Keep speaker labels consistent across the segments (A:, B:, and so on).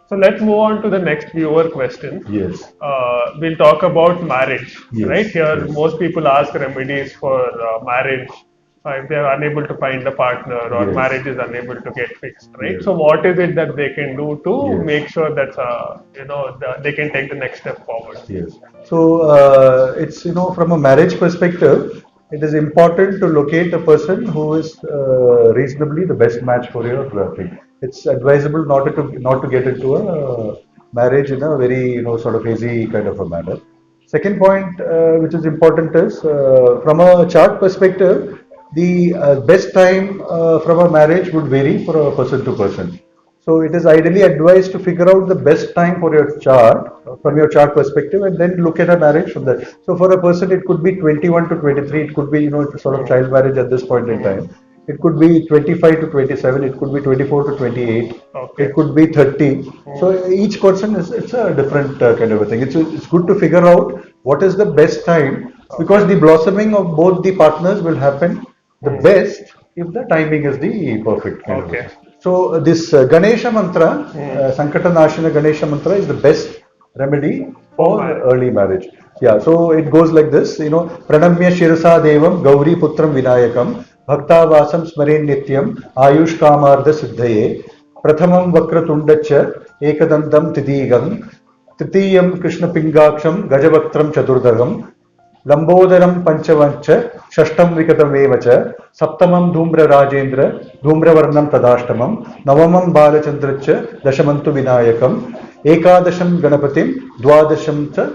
A: So let's move on to the next viewer question.
B: Yes.
A: We'll talk about marriage,
B: Yes,
A: right? Here,
B: yes.
A: most people ask remedies for marriage if they are unable to find a partner or
B: Yes.
A: marriage is unable to get fixed, right?
B: Yes.
A: So, what is it that they can do to
B: Yes.
A: make sure that they can take the next step forward?
B: Yes. So it's from a marriage perspective, it is important to locate a person who is reasonably the best match for your thing. It's advisable not to get into a marriage in a very sort of easy kind of a manner. Second point, which is important, is from a chart perspective, the best time from a marriage would vary for a person to person. So it is ideally advised to figure out the best time for your chart from your chart perspective, and then look at a marriage from that. So for a person, it could be 21 to 23. It could be sort of child marriage at this point in time. It could be 25 to 27. It could be 24 to 28.
A: Okay.
B: It could be 30. So each person it's a different kind of a thing. It's good to figure out what is the best time, because the blossoming of both the partners will happen the best if the timing is the perfect kind of a
A: Okay.
B: thing. So this Ganesha mantra, Sankata Nashana Ganesha mantra is the best remedy for early marriage. Yeah, so it goes like this, Pranamya Shirasa Devam Gauri Putram Vinayakam Bhakta Vasam Smarin Nityam Ayush Kamardha Siddhaye Prathamam Vakratundaccha Ekadantam Tidigam Tritiyam Krishna Pingaksham Gajavaktram Chadurdagam Lambodaram Panchavancha Shashtam Vikatamevacha Saptamam Dhumra Rajendra Dhumravarnam Tadashtamam Navamam Balachandracha Dashamantu Vinayakam Ekadasham Ganapatim Dwadasham Cha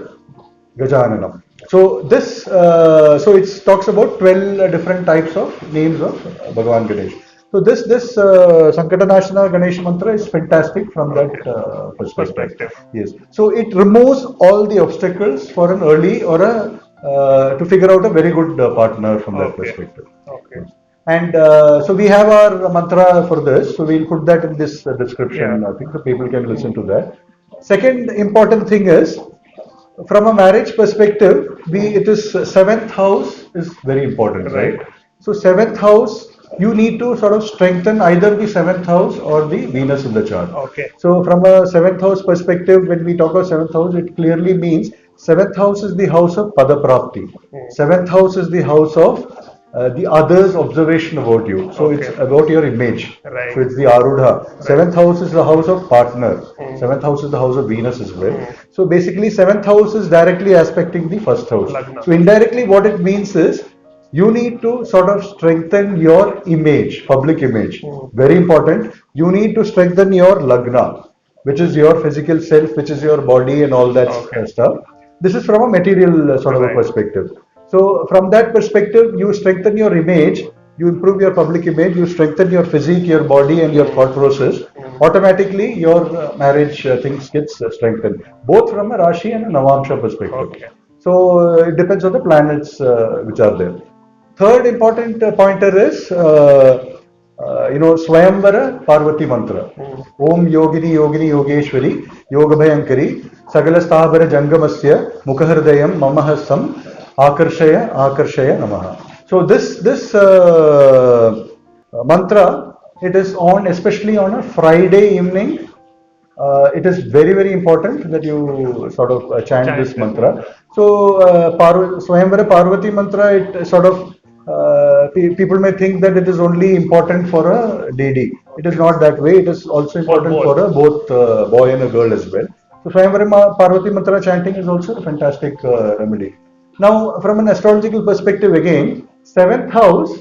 B: Gajananam. So this so it talks about 12 different types of names of Bhagavan Ganesh. So this Sankatanashana Ganesh mantra is fantastic from that perspective. Yes. So it removes all the obstacles for an early or a to figure out a very good partner from that perspective.
A: Okay.
B: And so we have our mantra for this. So we'll put that in this description. I think the people can listen to that. Second important thing is, from a marriage perspective, it is seventh house is very important, right? So seventh house, you need to sort of strengthen either the seventh house or the Venus in the chart.
A: Okay.
B: So from a seventh house perspective, when we talk about seventh house, it clearly means seventh house is the house of Padaprapti. Seventh house is the house of the other's observation about you. So it's about your image.
A: Right.
B: So it's the Arudha. Seventh house is the house of partner. Seventh house is the house of Venus as well. So basically, seventh house is directly aspecting the first house.
A: Lagna.
B: So indirectly, what it means is you need to sort of strengthen your image, public image. Very important. You need to strengthen your Lagna, which is your physical self, which is your body and all that stuff. This is from a material sort of a perspective. So from that perspective, you strengthen your image, you improve your public image, you strengthen your physique, your body and your thought process. Automatically, your marriage things gets strengthened, both from a Rashi and a Navamsa perspective.
A: Okay.
B: So it depends on the planets which are there. Third important pointer is Swayamvara Parvati mantra. Om Yogini Yogini Yogeshwari Yoga Bhayankari Sagalasthabara Jangamasya Mukhahridayam Mamahasam Akarshaya Akarshaya Namaha. So this mantra, it is on especially on a Friday evening. It is very, very important that you sort of chant this mantra. So Swayamvara Parvati mantra, it sort of people may think that it is only important for a deity. It is not that way. It is also important for a both boy and a girl as well. So Swayamvara Parvati mantra chanting is also a fantastic remedy. Now, from an astrological perspective, again, seventh house.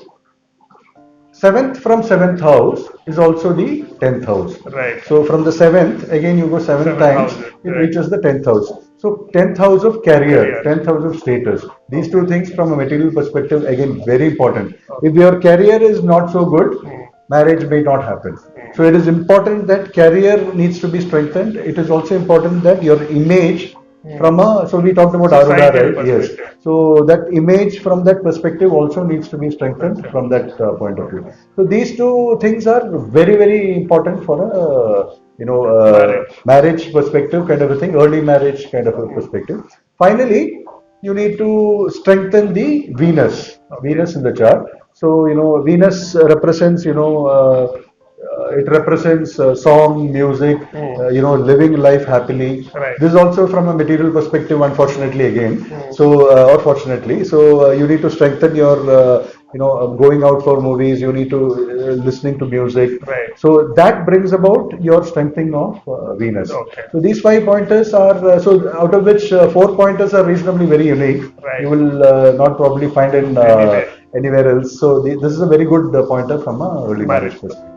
B: Seventh from seventh house is also the 10th house.
A: Right.
B: So from the seventh, again you go seven times, it reaches the 10th house. So 10th house of career, 10th house of status. These two things from a material perspective, again, very important. If your career is not so good, marriage may not happen. So it is important that career needs to be strengthened. It is also important that your image so we talked about Arudha, right? Yes. So that image from that perspective also needs to be strengthened from that point of view. So these two things are very, very important for a marriage perspective kind of a thing, early marriage kind of a perspective. Finally, you need to strengthen the Venus, Venus in the chart. So, Venus represents, it represents song, music, living life happily.
A: Right.
B: This is also from a material perspective, unfortunately, again. So, or fortunately, so you need to strengthen your, going out for movies. You need to listening to music.
A: Right.
B: So that brings about your strengthening of Venus.
A: Okay.
B: So these 5 pointers are so out of which 4 pointers are reasonably very unique.
A: Right.
B: You will not probably find in
A: Anywhere.
B: anywhere else. So this is a very good pointer from a early marriage perspective.